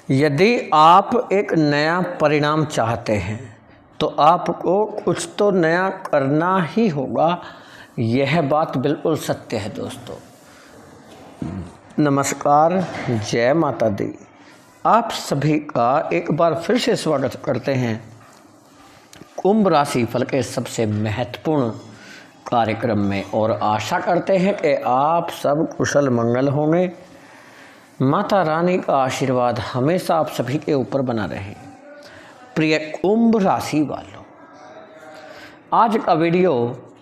यदि आप एक नया परिणाम चाहते हैं तो आपको कुछ तो नया करना ही होगा। यह बात बिल्कुल सत्य है दोस्तों। नमस्कार, जय माता दी। आप सभी का एक बार फिर से स्वागत करते हैं कुंभ राशि फल के सबसे महत्वपूर्ण कार्यक्रम में, और आशा करते हैं कि आप सब कुशल मंगल होंगे। माता रानी का आशीर्वाद हमेशा आप सभी के ऊपर बना रहे। प्रिय कुंभ राशि वालों, आज का वीडियो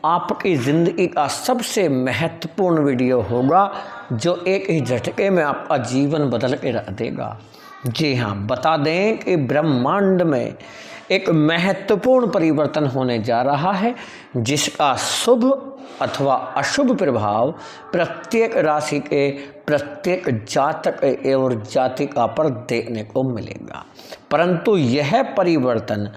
आपकी ज़िंदगी का सबसे महत्वपूर्ण वीडियो होगा, जो एक ही झटके में आपका जीवन बदल के रख देगा। जी हाँ, बता दें कि ब्रह्मांड में एक महत्वपूर्ण परिवर्तन होने जा रहा है, जिसका शुभ अथवा अशुभ प्रभाव प्रत्येक राशि के प्रत्येक जातक और जातिका पर देखने को मिलेगा। परंतु यह परिवर्तन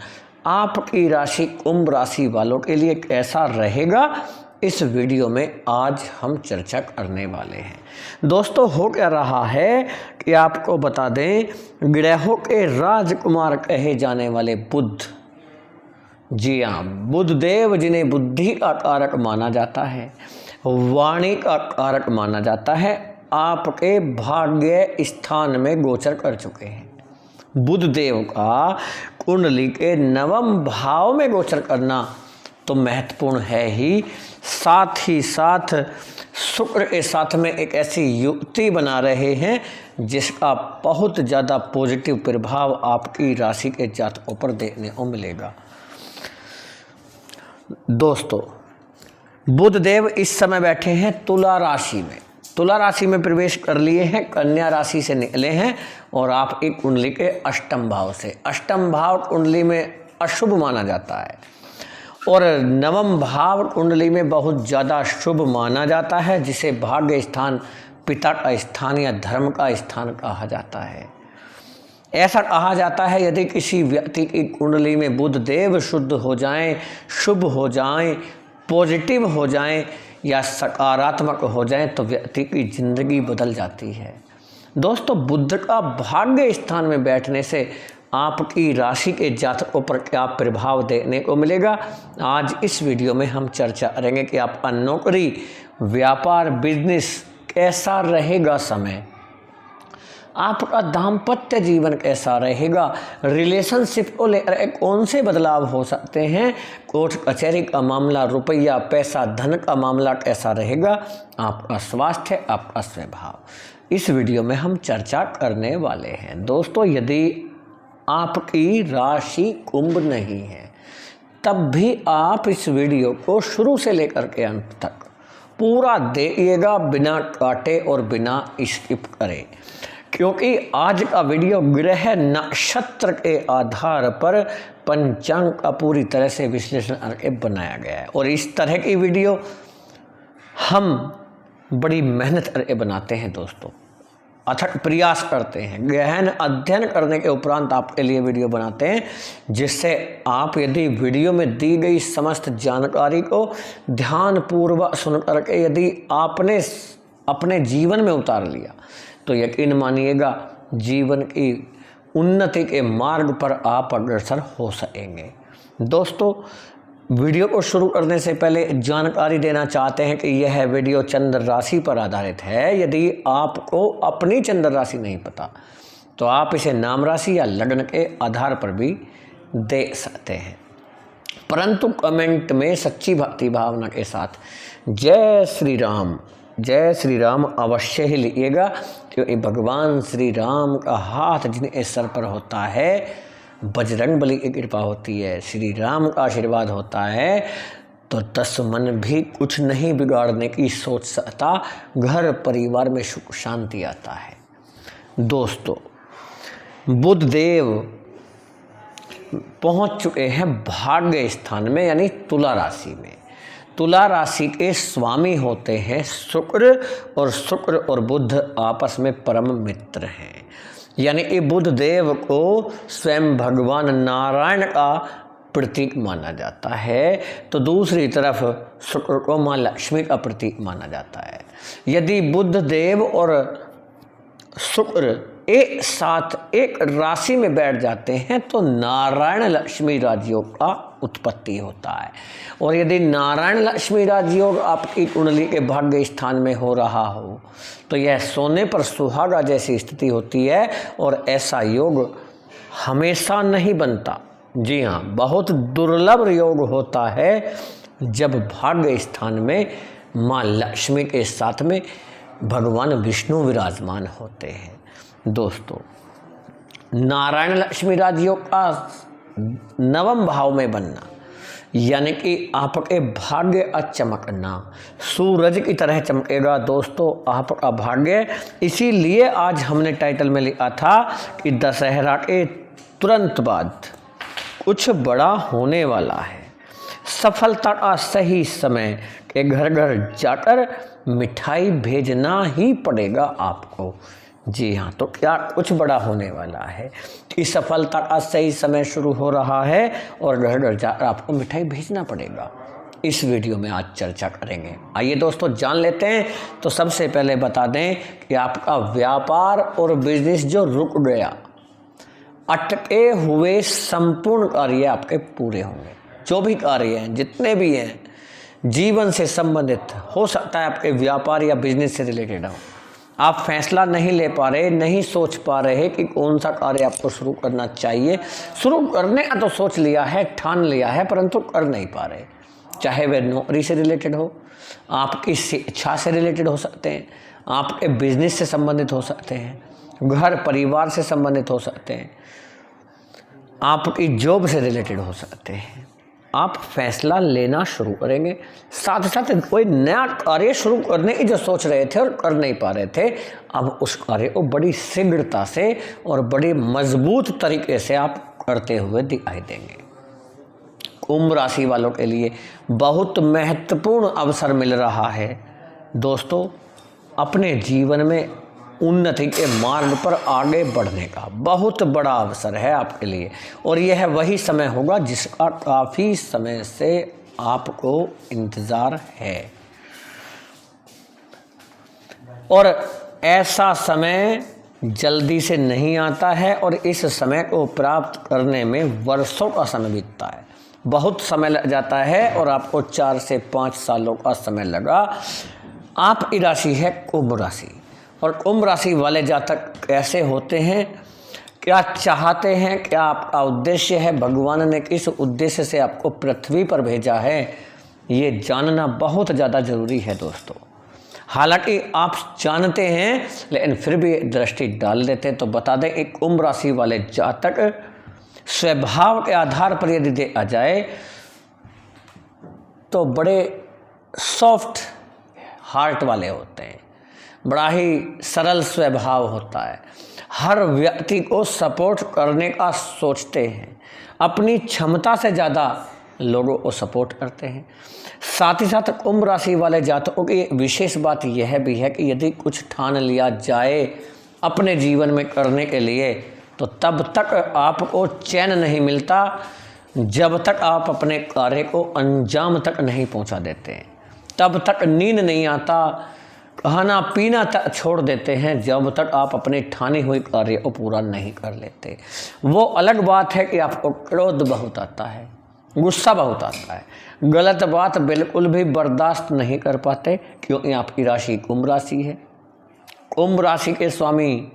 आपकी राशि कुंभ राशि वालों के लिए कैसा रहेगा, इस वीडियो में आज हम चर्चा करने वाले हैं। दोस्तों, हो क्या रहा है कि आपको बता दें, ग्रहों के राजकुमार कहे जाने वाले बुध, जी हाँ, बुध देव, जिन्हें बुद्धि का कारक माना जाता है, वाणी का कारक माना जाता है, आपके भाग्य स्थान में गोचर कर चुके हैं। बुध देव का कुंडली के नवम भाव में गोचर करना तो महत्वपूर्ण है ही साथ शुक्र के साथ में एक ऐसी युक्ति बना रहे हैं जिसका बहुत ज़्यादा पॉजिटिव प्रभाव आपकी राशि के जातकों पर देखने को मिलेगा। दोस्तों, बुध देव इस समय बैठे हैं तुला राशि में। तुला राशि में प्रवेश कर लिए हैं, कन्या राशि से निकले हैं और आपकी कुंडली के अष्टम भाव से। अष्टम भाव कुंडली में अशुभ माना जाता है और नवम भाव कुंडली में बहुत ज़्यादा शुभ माना जाता है, जिसे भाग्य स्थान, पिता का स्थान या धर्म का स्थान कहा जाता है। ऐसा कहा जाता है, यदि किसी व्यक्ति की कुंडली में बुध देव शुद्ध हो जाएं, शुभ हो जाएं, पॉजिटिव हो जाएं या सकारात्मक हो जाएं, तो व्यक्ति की जिंदगी बदल जाती है। दोस्तों, बुध का भाग्य स्थान में बैठने से आपकी राशि के जातकों पर क्या प्रभाव देखने को मिलेगा, आज इस वीडियो में हम चर्चा करेंगे कि आपका नौकरी, व्यापार, बिजनेस कैसा रहेगा, समय आपका दाम्पत्य जीवन कैसा रहेगा, रिलेशनशिप को लेकर कौन से बदलाव हो सकते हैं, कोर्ट कचहरी का मामला, रुपया, पैसा, धन का मामला कैसा रहेगा, आपका स्वास्थ्य, आपका स्वभाव, इस वीडियो में हम चर्चा करने वाले हैं। दोस्तों, यदि आपकी राशि कुंभ नहीं है, तब भी आप इस वीडियो को शुरू से लेकर के अंत तक पूरा देखिएगा, बिना काटे और बिना स्किप करे, क्योंकि आज का वीडियो ग्रह नक्षत्र के आधार पर पंचांग का पूरी तरह से विश्लेषण करके बनाया गया है। और इस तरह की वीडियो हम बड़ी मेहनत करके बनाते हैं दोस्तों, अथक प्रयास करते हैं, गहन अध्ययन करने के उपरांत आपके लिए वीडियो बनाते हैं, जिससे आप यदि वीडियो में दी गई समस्त जानकारी को ध्यानपूर्वक सुन करके यदि आपने अपने जीवन में उतार लिया, तो यकीन मानिएगा जीवन की उन्नति के मार्ग पर आप अग्रसर हो सकेंगे। दोस्तों, वीडियो को शुरू करने से पहले जानकारी देना चाहते हैं कि यह वीडियो चंद्र राशि पर आधारित है। यदि आपको अपनी चंद्र राशि नहीं पता, तो आप इसे नाम राशि या लग्न के आधार पर भी दे सकते हैं, परंतु कमेंट में सच्ची भक्ति भावना के साथ जय श्री राम अवश्य ही लिखिएगा, क्योंकि भगवान श्री राम का हाथ जिनके सर पर होता है, बजरंगबली की कृपा होती है, श्री राम का आशीर्वाद होता है, तो 10 मन भी कुछ नहीं बिगाड़ने की सोच सकता, घर परिवार में सुख शांति आता है। दोस्तों, बुध देव पहुंच चुके हैं भाग्य स्थान में, यानी तुला राशि में। तुला राशि के स्वामी होते हैं शुक्र, और शुक्र और बुध आपस में परम मित्र हैं, यानी कि बुध देव को स्वयं भगवान नारायण का प्रतीक माना जाता है, तो दूसरी तरफ शुक्र को माँ लक्ष्मी का प्रतीक माना जाता है। यदि बुध देव और शुक्र एक साथ एक राशि में बैठ जाते हैं तो नारायण लक्ष्मी राजयोग का उत्पत्ति होता है। और यदि नारायण लक्ष्मी राजयोग आपकी कुंडली के भाग्य स्थान में हो रहा हो तो यह सोने पर सुहागा जैसी स्थिति होती है। और ऐसा योग हमेशा नहीं बनता। जी हाँ, बहुत दुर्लभ योग होता है जब भाग्य स्थान में माँ लक्ष्मी के साथ में भगवान विष्णु विराजमान होते हैं। दोस्तों, नारायण लक्ष्मी राजयोग का 9वें भाव में बनना यानी कि आपके भाग्य चमकना, सूरज की तरह चमकेगा दोस्तों आपका भाग्य। इसीलिए आज हमने टाइटल में लिखा था कि दशहरा के तुरंत बाद कुछ बड़ा होने वाला है। सफलता का सही समय के घर घर जाकर मिठाई भेजना ही पड़ेगा आपको। जी हाँ, तो क्या कुछ बड़ा होने वाला है कि सफलता का सही समय शुरू हो रहा है और घर घर जाकर आपको मिठाई भेजना पड़ेगा। इस वीडियो में आज चर्चा करेंगे। आइए दोस्तों जान लेते हैं। तो सबसे पहले बता दें कि आपका व्यापार और बिजनेस जो रुक गया, अटके हुए संपूर्ण कार्य आपके पूरे होंगे। जो भी कार्य हैं, जितने भी हैं, जीवन से संबंधित हो सकता है, आपके व्यापार या बिजनेस से रिलेटेड हो, आप फैसला नहीं ले पा रहे, नहीं सोच पा रहे कि कौन सा कार्य आपको शुरू करना चाहिए। शुरू करने का तो सोच लिया है, ठान लिया है, परंतु कर नहीं पा रहे। चाहे वह नौकरी से रिलेटेड हो, आपकी शिक्षा से रिलेटेड हो सकते हैं, आपके बिजनेस से संबंधित हो सकते हैं, घर परिवार से संबंधित हो सकते हैं, आपकी जॉब से रिलेटेड हो सकते हैं। आप फैसला लेना शुरू करेंगे। साथ ही साथ कोई नया कार्य शुरू करने की जो सोच रहे थे और कर नहीं पा रहे थे, अब उस कार्य को बड़ी शीघ्रता से और बड़ी मजबूत तरीके से आप करते हुए दिखाई देंगे। कुंभ राशि वालों के लिए बहुत महत्वपूर्ण अवसर मिल रहा है दोस्तों, अपने जीवन में उन्नति के मार्ग पर आगे बढ़ने का बहुत बड़ा अवसर है आपके लिए। और यह वही समय होगा जिसका काफ़ी समय से आपको इंतज़ार है। और ऐसा समय जल्दी से नहीं आता है और इस समय को प्राप्त करने में वर्षों का समय बीतता है, बहुत समय लग जाता है और आपको 4 से 5 सालों का समय लगा। आपकी राशि है कुंभ राशि। और कुंभ राशि वाले जातक कैसे होते हैं, क्या चाहते हैं, क्या आपका उद्देश्य है, भगवान ने किस उद्देश्य से आपको पृथ्वी पर भेजा है, ये जानना बहुत ज़्यादा ज़रूरी है दोस्तों। हालांकि आप जानते हैं लेकिन फिर भी दृष्टि डाल देते हैं। तो बता दें, एक कुंभ राशि वाले जातक स्वभाव के आधार पर यदि देखा जाए तो बड़े सॉफ्ट हार्ट वाले होते हैं, बड़ा ही सरल स्वभाव होता है, हर व्यक्ति को सपोर्ट करने का सोचते हैं, अपनी क्षमता से ज़्यादा लोगों को सपोर्ट करते हैं। साथ ही साथ कुंभ राशि वाले जातकों की विशेष बात यह भी है कि यदि कुछ ठान लिया जाए अपने जीवन में करने के लिए तो तब तक आपको चैन नहीं मिलता जब तक आप अपने कार्य को अंजाम तक नहीं पहुंचा देते हैं। तब तक नींद नहीं आता, खाना पीना तक छोड़ देते हैं जब तक आप अपने ठानी हुई कार्य को पूरा नहीं कर लेते। वो अलग बात है कि आपको क्रोध बहुत आता है, गुस्सा बहुत आता है, गलत बात बिल्कुल भी बर्दाश्त नहीं कर पाते, क्योंकि आपकी राशि कुंभ राशि है। कुंभ राशि के स्वामी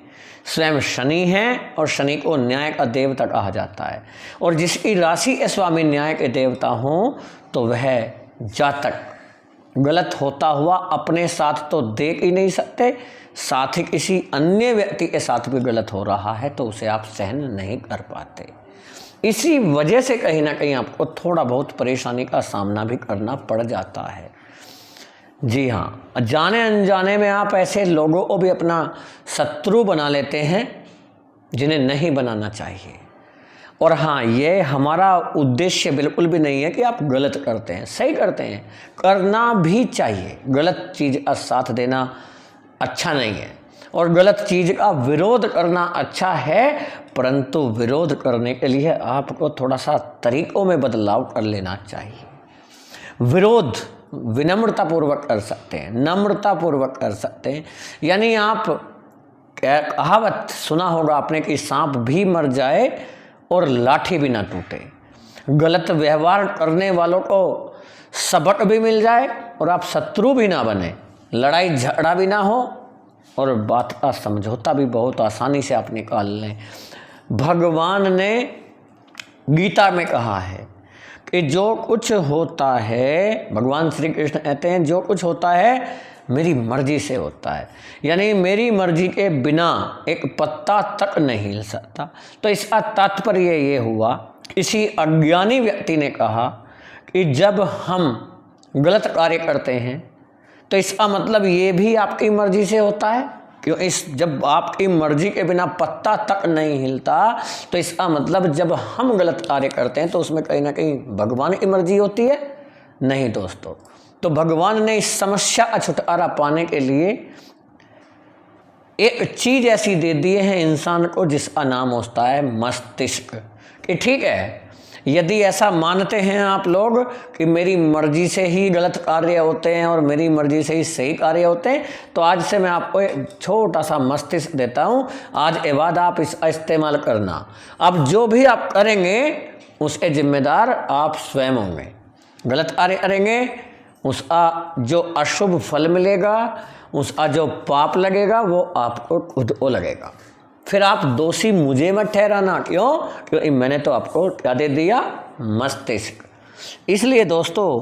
स्वयं शनि हैं और शनि को न्याय का देवता कहा जाता है। और जिसकी राशि के स्वामी न्याय के देवता हों तो वह जातक गलत होता हुआ अपने साथ तो देख ही नहीं सकते, साथ ही किसी अन्य व्यक्ति के साथ भी गलत हो रहा है तो उसे आप सहन नहीं कर पाते। इसी वजह से कहीं ना कहीं आपको थोड़ा बहुत परेशानी का सामना भी करना पड़ जाता है। जी हाँ, जाने अनजाने में आप ऐसे लोगों को भी अपना शत्रु बना लेते हैं जिन्हें नहीं बनाना चाहिए। और हाँ, ये हमारा उद्देश्य बिल्कुल भी नहीं है कि आप गलत करते हैं, सही करते हैं, करना भी चाहिए। गलत चीज़ का साथ देना अच्छा नहीं है और गलत चीज़ का विरोध करना अच्छा है, परंतु विरोध करने के लिए आपको थोड़ा सा तरीक़ों में बदलाव कर लेना चाहिए। विरोध विनम्रतापूर्वक कर सकते हैं, नम्रतापूर्वक कर सकते हैं, यानी आप कहावत सुना होगा आपने कि सांप भी मर जाए और लाठी भी ना टूटे। गलत व्यवहार करने वालों को सबक भी मिल जाए और आप शत्रु भी ना बने, लड़ाई झगड़ा भी ना हो और बात का समझौता भी बहुत आसानी से आप निकाल लें। भगवान ने गीता में कहा है कि जो कुछ होता है, भगवान श्री कृष्ण कहते हैं जो कुछ होता है मेरी मर्जी से होता है, यानी मेरी मर्जी के बिना एक पत्ता तक नहीं हिल सकता। तो इसका तात्पर्य ये हुआ, किसी अज्ञानी व्यक्ति ने कहा कि जब हम गलत कार्य करते हैं तो इसका मतलब ये भी आपकी मर्जी से होता है। क्यों? जब आपकी मर्जी के बिना पत्ता तक नहीं हिलता तो इसका मतलब जब हम गलत कार्य करते हैं तो उसमें कहीं ना कहीं भगवान की मर्जी होती है। नहीं दोस्तों, तो भगवान ने इस समस्या का छुटकारा पाने के लिए एक चीज ऐसी दे दी है इंसान को जिसका नाम होता है मस्तिष्क। कि ठीक है, यदि ऐसा मानते हैं आप लोग कि मेरी मर्जी से ही गलत कार्य होते हैं और मेरी मर्जी से ही सही कार्य होते हैं, तो आज से मैं आपको एक छोटा सा मस्तिष्क देता हूं। आज के बाद आप इसका इस्तेमाल करना। अब जो भी आप करेंगे उसके जिम्मेदार आप स्वयं होंगे। गलत कार्य करेंगे उसका जो अशुभ फल मिलेगा, उसका जो पाप लगेगा वो आपको खुद को लगेगा। फिर आप दोषी मुझे मत ठहराना। क्यों? क्योंकि मैंने तो आपको क्या दे दिया? मस्तिष्क। इसलिए दोस्तों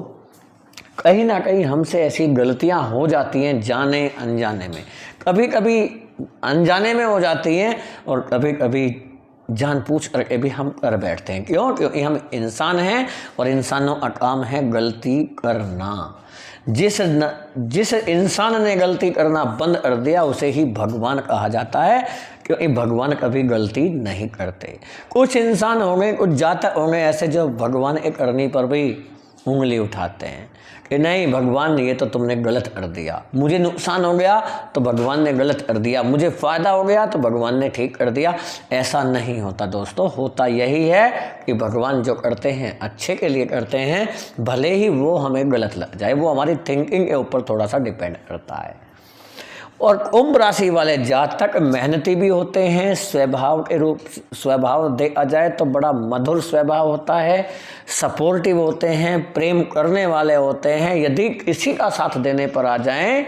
कहीं ना कहीं हमसे ऐसी गलतियां हो जाती हैं जाने अनजाने में। कभी कभी अनजाने में हो जाती हैं और कभी कभी जानबूझ करके भी हम कर बैठते हैं। क्यों? क्योंकि हम इंसान हैं और इंसानों का काम है गलती करना। जिस इंसान ने गलती करना बंद कर दिया उसे ही भगवान कहा जाता है, क्योंकि भगवान कभी गलती नहीं करते। कुछ इंसान होंगे, कुछ जातक होंगे ऐसे जो भगवान के करने पर भी उंगली उठाते हैं कि नहीं भगवान ये तो तुमने गलत कर दिया, मुझे नुकसान हो गया तो भगवान ने गलत कर दिया, मुझे फ़ायदा हो गया तो भगवान ने ठीक कर दिया। ऐसा नहीं होता दोस्तों। होता यही है कि भगवान जो करते हैं अच्छे के लिए करते हैं, भले ही वो हमें गलत लग जाए। वो हमारी थिंकिंग के ऊपर थोड़ा सा डिपेंड करता है। और कुंभ राशि वाले जातक मेहनती भी होते हैं, स्वभाव देखा जाए तो बड़ा मधुर स्वभाव होता है, सपोर्टिव होते हैं, प्रेम करने वाले होते हैं। यदि किसी का साथ देने पर आ जाएं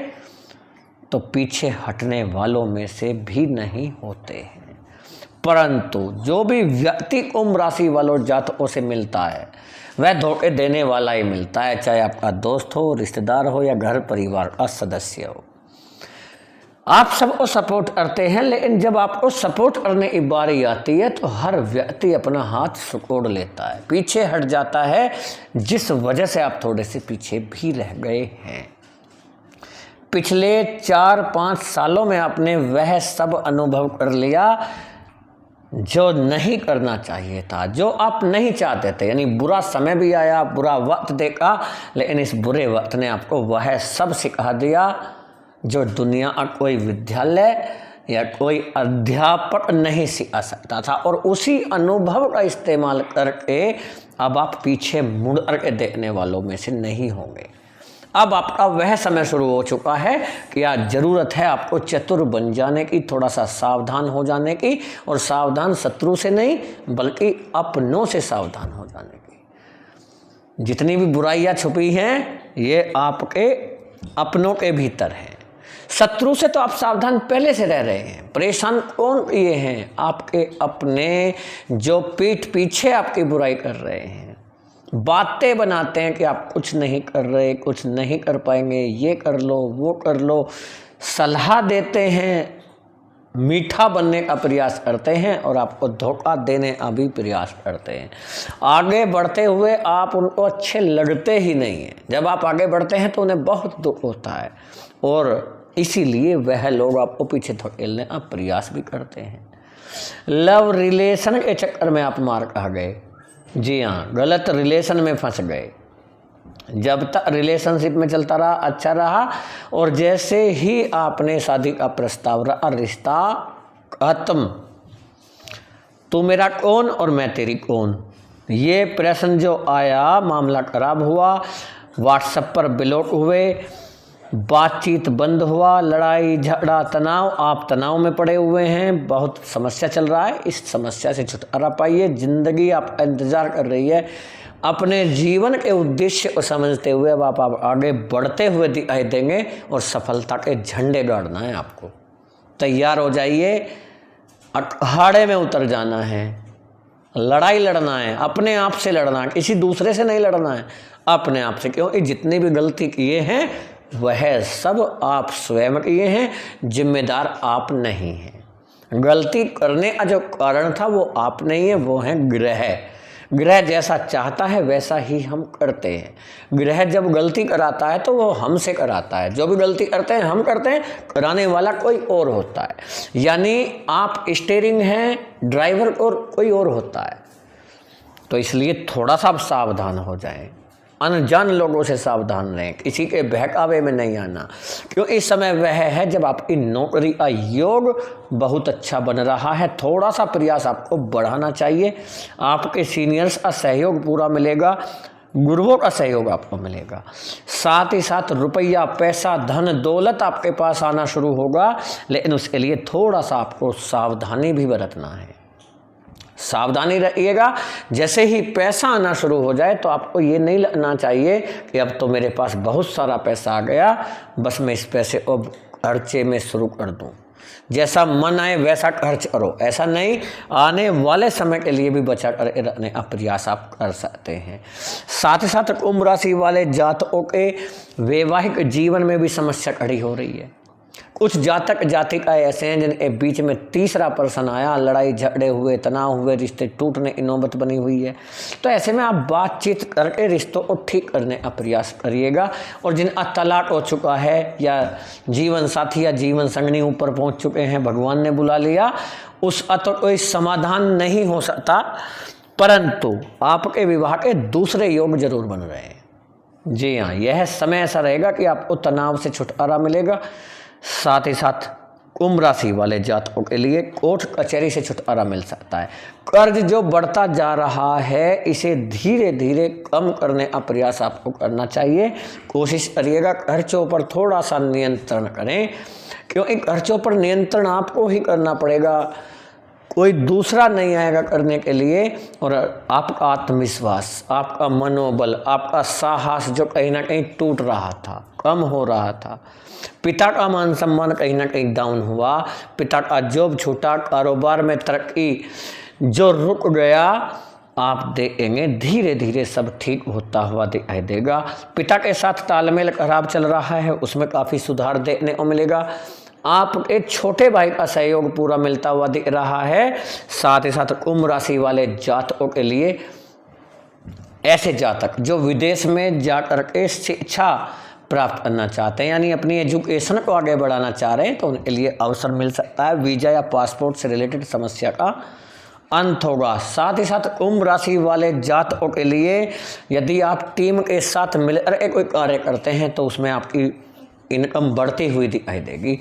तो पीछे हटने वालों में से भी नहीं होते हैं। परंतु जो भी व्यक्ति कुंभ राशि वालों जातकों से मिलता है वह धोखे देने वाला ही मिलता है, चाहे आपका दोस्त हो, रिश्तेदार हो या घर परिवार का सदस्य हो। आप सबको सपोर्ट करते हैं, लेकिन जब आपको सपोर्ट करने की बारी आती है तो हर व्यक्ति अपना हाथ सिकोड़ लेता है, पीछे हट जाता है, जिस वजह से आप थोड़े से पीछे भी रह गए हैं। पिछले 4-5 सालों में आपने वह सब अनुभव कर लिया जो नहीं करना चाहिए था, जो आप नहीं चाहते थे। यानी बुरा समय भी आया, बुरा वक्त देखा, लेकिन इस बुरे वक्त ने आपको वह सब सिखा दिया जो दुनिया का कोई विद्यालय या कोई अध्यापक नहीं सिखा सकता था। और उसी अनुभव का इस्तेमाल करके अब आप पीछे मुड़ करके देखने वालों में से नहीं होंगे। अब आपका वह समय शुरू हो चुका है कि आज ज़रूरत है आपको चतुर बन जाने की, थोड़ा सा सावधान हो जाने की। और सावधान शत्रु से नहीं बल्कि अपनों से सावधान हो जाने की। जितनी भी बुराइयां छुपी हैं ये आपके अपनों के भीतर हैं। शत्रु से तो आप सावधान पहले से रह रहे हैं। परेशान कौन ये हैं? आपके अपने, जो पीठ पीछे आपकी बुराई कर रहे हैं, बातें बनाते हैं कि आप कुछ नहीं कर रहे, कुछ नहीं कर पाएंगे, ये कर लो, वो कर लो, सलाह देते हैं, मीठा बनने का प्रयास करते हैं और आपको धोखा देने का भी प्रयास करते हैं। आगे बढ़ते हुए आप उनको अच्छे लगते ही नहीं हैं। जब आप आगे बढ़ते हैं तो उन्हें बहुत दुख होता है और इसीलिए वह लोग आपको पीछे धकेलने का प्रयास भी करते हैं। लव रिलेशन के चक्कर में आप मार खा गए। जी हाँ, गलत रिलेशन में फंस गए। जब तक रिलेशनशिप में चलता रहा अच्छा रहा, और जैसे ही आपने शादी का प्रस्ताव रहा, रिश्ता खत्म। तू मेरा कौन और मैं तेरी कौन, ये प्रश्न जो आया, मामला खराब हुआ, व्हाट्सएप पर ब्लॉक हुए, बातचीत बंद हुआ, लड़ाई झगड़ा तनाव, आप तनाव में पड़े हुए हैं, बहुत समस्या चल रहा है, इस समस्या से छुटकारा पाइए। जिंदगी आपका इंतजार कर रही है। अपने जीवन के उद्देश्य को समझते हुए अब आप आगे बढ़ते हुए दिखाई देंगे और सफलता के झंडे गाड़ना है आपको। तैयार हो जाइए, अखाड़े में उतर जाना है, लड़ाई लड़ना है, अपने आप से लड़ना है, किसी दूसरे से नहीं लड़ना है, अपने आप से। क्योंकि जितनी भी गलती किए हैं वह सब आप स्वयं किए हैं, जिम्मेदार आप नहीं हैं। गलती करने का जो कारण था वो आप नहीं है, वो है ग्रह। ग्रह जैसा चाहता है वैसा ही हम करते हैं। ग्रह जब गलती कराता है तो वो हमसे कराता है, जो भी गलती करते हैं हम करते हैं, कराने वाला कोई और होता है। यानी आप स्टीयरिंग हैं, ड्राइवर और कोई और होता है। तो इसलिए थोड़ा सा सावधान हो जाएं, अनजान लोगों से सावधान रहें, किसी के बहकावे में नहीं आना। क्योंकि इस समय वह है जब आपकी नौकरी का योग बहुत अच्छा बन रहा है। थोड़ा सा प्रयास आपको बढ़ाना चाहिए। आपके सीनियर्स का सहयोग पूरा मिलेगा, गुरुओं का सहयोग आपको मिलेगा। साथ ही साथ रुपया, पैसा, धन दौलत आपके पास आना शुरू होगा, लेकिन उसके लिए थोड़ा सा आपको सावधानी भी बरतना है। सावधानी रहिएगा। जैसे ही पैसा आना शुरू हो जाए तो आपको ये नहीं लगना चाहिए कि अब तो मेरे पास बहुत सारा पैसा आ गया, बस मैं इस पैसे को खर्चे में शुरू कर दूं। जैसा मन आए वैसा खर्च करो, ऐसा नहीं। आने वाले समय के लिए भी बचा कर रखने का प्रयास आप कर सकते हैं। साथ ही साथ कुंभ राशि वाले जातकों के वैवाहिक जीवन में भी समस्या खड़ी हो रही है। कुछ जातक जातिका ऐसे हैं जिनके बीच में तीसरा पर्सन आया, लड़ाई झगड़े हुए, तनाव हुए, रिश्ते टूटने की नौबत बनी हुई है। तो ऐसे में आप बातचीत करके रिश्तों को ठीक करने का प्रयास करिएगा। और जिनका तलाक हो चुका है या जीवन साथी या जीवन संगनी ऊपर पहुंच चुके हैं, भगवान ने बुला लिया, उसका तो कोई समाधान नहीं हो सकता, परंतु आपके विवाह के दूसरे योग जरूर बन रहे हैं। जी हाँ, यह समय ऐसा रहेगा कि आपको तनाव से छुटकारा मिलेगा। साथ ही साथ कुंभ राशि वाले जातकों के लिए कोर्ट कचहरी से छुटकारा मिल सकता है। कर्ज जो बढ़ता जा रहा है इसे धीरे धीरे कम करने का प्रयास आपको करना चाहिए। कोशिश करिएगा खर्चों पर थोड़ा सा नियंत्रण करें, क्योंकि खर्चों पर नियंत्रण आपको ही करना पड़ेगा, कोई दूसरा नहीं आएगा करने के लिए। और आपका आत्मविश्वास, आपका मनोबल, आपका साहस जो कहीं ना कहीं टूट रहा था, कम हो रहा था, पिता का मान सम्मान कहीं ना कहीं डाउन हुआ, पिता का जॉब छूटा, कारोबार में तरक्की जो रुक गया, आप देखेंगे धीरे धीरे सब ठीक होता हुआ दिखाई देगा। पिता के साथ तालमेल खराब चल रहा है, उसमें काफ़ी सुधार देखने को मिलेगा। आपके छोटे भाई का सहयोग पूरा मिलता हुआ दिख रहा है। साथ ही साथ कुंभ राशि वाले जातकों के लिए ऐसे जातक जो विदेश में जाकर के शिक्षा प्राप्त करना चाहते हैं, यानी अपनी एजुकेशन को आगे बढ़ाना चाह रहे हैं, तो उनके लिए अवसर मिल सकता है। वीज़ा या पासपोर्ट से रिलेटेड समस्या का अंत होगा। साथ ही साथ कुंभ राशि वाले जातकों के लिए यदि आप टीम के साथ मिलकर कोई कार्य करते हैं तो उसमें आपकी इनकम बढ़ती हुई दिखाई देगी।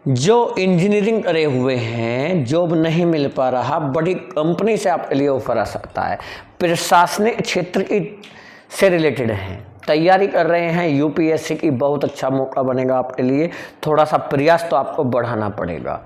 जो इंजीनियरिंग करे हुए हैं, जॉब नहीं मिल पा रहा, बड़ी कंपनी से आपके लिए ऑफर आ सकता है। प्रशासनिक क्षेत्र की से रिलेटेड हैं, तैयारी कर रहे हैं यूपीएससी की, बहुत अच्छा मौका बनेगा आपके लिए। थोड़ा सा प्रयास तो आपको बढ़ाना पड़ेगा।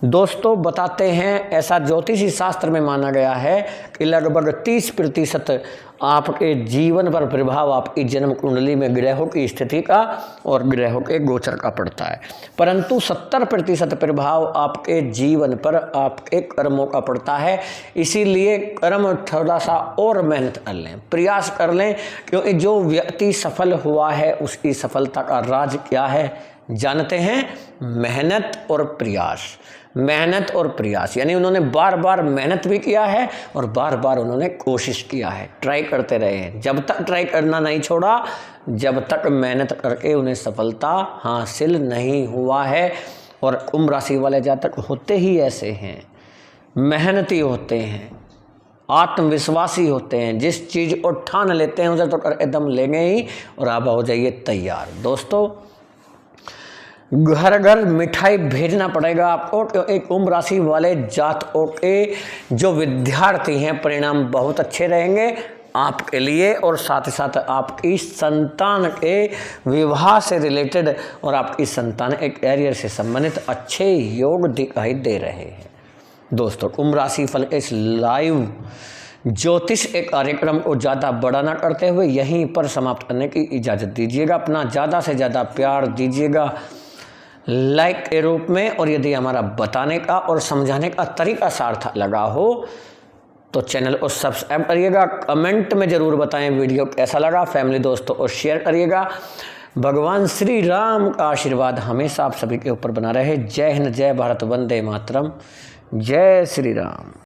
दोस्तों बताते हैं, ऐसा ज्योतिषी शास्त्र में माना गया है कि लगभग 30% आपके जीवन पर प्रभाव आपकी जन्म कुंडली में ग्रहों की स्थिति का और ग्रहों के गोचर का पड़ता है, परंतु 70% प्रभाव आपके जीवन पर आपके कर्मों का पड़ता है। इसीलिए कर्म थोड़ा सा और मेहनत कर लें, प्रयास कर लें, क्योंकि जो व्यक्ति सफल हुआ है उसकी सफलता का राज क्या है जानते हैं? मेहनत और प्रयास। मेहनत और प्रयास, यानी उन्होंने बार बार मेहनत भी किया है और बार बार उन्होंने कोशिश किया है, ट्राई करते रहे हैं। जब तक ट्राई करना नहीं छोड़ा, जब तक मेहनत करके उन्हें सफलता हासिल नहीं हुआ है। और कुंभ राशि वाले जातक होते ही ऐसे हैं, मेहनती होते हैं, आत्मविश्वासी होते हैं, जिस चीज़ को ठान लेते हैं उसे तो एकदम लेंगे ही और आप हो जाइए तैयार। दोस्तों घर घर मिठाई भेजना पड़ेगा आपको, क्योंकि कुंभ राशि वाले जातकों के जो विद्यार्थी हैं परिणाम बहुत अच्छे रहेंगे। आपके लिए और साथ ही साथ आपकी संतान के विवाह से रिलेटेड और आपकी संतान एक एरियर से संबंधित अच्छे योग दिखाई दे रहे हैं। दोस्तों, कुंभ राशि फल इस लाइव ज्योतिष एक कार्यक्रम को ज़्यादा बड़ा ना करते हुए यहीं पर समाप्त करने की इजाज़त दीजिएगा। अपना ज़्यादा से ज़्यादा प्यार दीजिएगा लाइक के रूप में, और यदि हमारा बताने का और समझाने का तरीका सार्थक लगा हो तो चैनल को सब्सक्राइब करिएगा। कमेंट में ज़रूर बताएं वीडियो कैसा लगा, फैमिली दोस्तों को शेयर करिएगा। भगवान श्री राम का आशीर्वाद हमेशा आप सभी के ऊपर बना रहे। जय हिंद, जय भारत, वंदे मातरम, जय श्री राम।